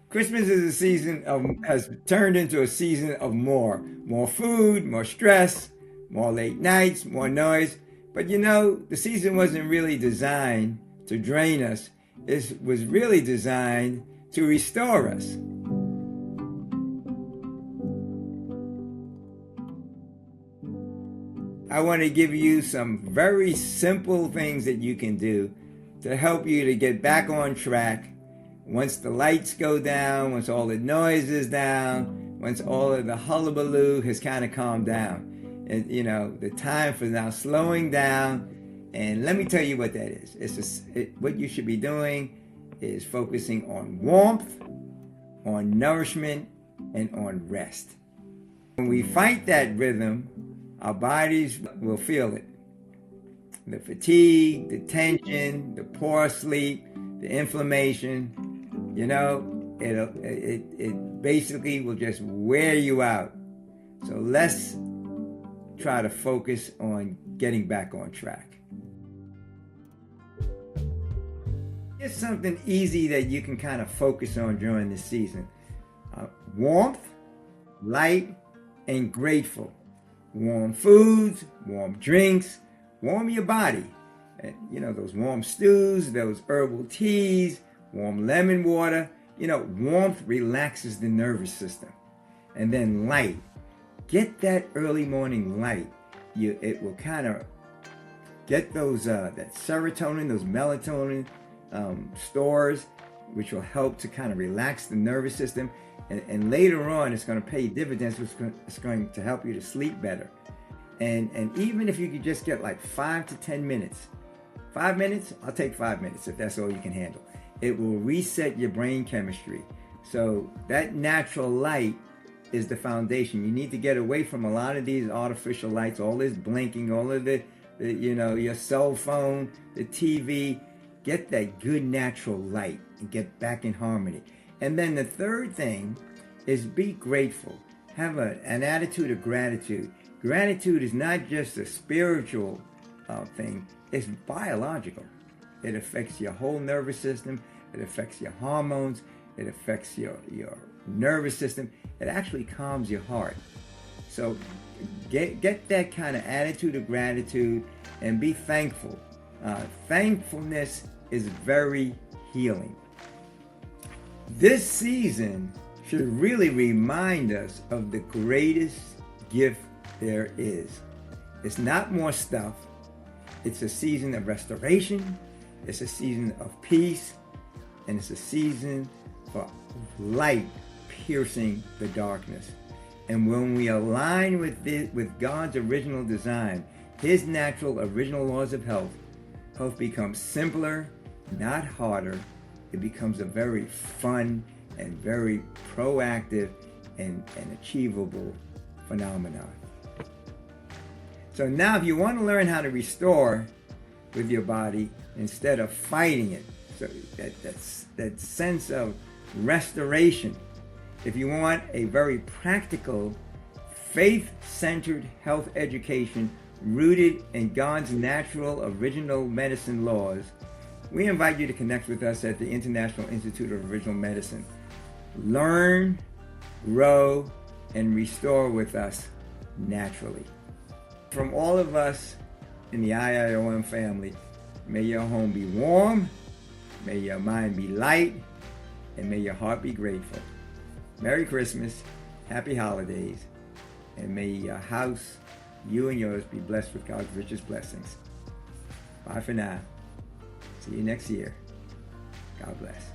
Christmas is a season of, has turned into a season of more food, more stress, more late nights, more noise. But you know, the season wasn't really designed to drain us. It was really designed to restore us. I want to give you some very simple things that you can do to help you to get back on track once the lights go down, once all the noise is down, once all of the hullabaloo has kind of calmed down. And you know, the time for now slowing down. And let me tell you what that is. What you should be doing is focusing on warmth, on nourishment, and on rest. When we fight that rhythm, our bodies will feel it. The fatigue, the tension, the poor sleep, the inflammation, you know, it basically will just wear you out. So let's try to focus on getting back on track. Here's something easy that you can kind of focus on during this season. Warmth, light, and grateful. Warm foods, warm drinks, warm your body. And, you know, those warm stews, those herbal teas, warm lemon water. You know, warmth relaxes the nervous system. And then light. Get that early morning light. It will kind of get those that serotonin, those melatonin stores, which will help to kind of relax the nervous system. And later on, it's going to pay dividends. It's going to help you to sleep better. And even if you could just get like 5 to 10 minutes, 5 minutes, I'll take 5 minutes if that's all you can handle. It will reset your brain chemistry. So that natural light is the foundation. You need to get away from a lot of these artificial lights, all this blinking, all of the you know, your cell phone, the TV. Get that good natural light and get back in harmony. And then the third thing is be grateful. Have an attitude of gratitude. Gratitude is not just a spiritual thing, it's biological. It affects your whole nervous system. It affects your hormones. It affects your nervous system. It actually calms your heart. So get that kind of attitude of gratitude and be thankful. Thankfulness is very healing. This season should really remind us of the greatest gift there is. It's not more stuff. It's a season of restoration. It's a season of peace. And it's a season for light piercing the darkness. And when we align with God's original design, His natural original laws of health becomes simpler, not harder. It becomes a very fun and very proactive and achievable phenomenon. So now if you want to learn how to restore with your body instead of fighting it, so that sense of restoration, if you want a very practical, faith-centered health education rooted in God's natural original medicine laws, we invite you to connect with us at the International Institute of Original Medicine. Learn, grow, and restore with us naturally. From all of us in the IIOM family, may your home be warm, may your mind be light, and may your heart be grateful. Merry Christmas, Happy Holidays, and may your house, you and yours, be blessed with God's richest blessings. Bye for now. See you next year. God bless.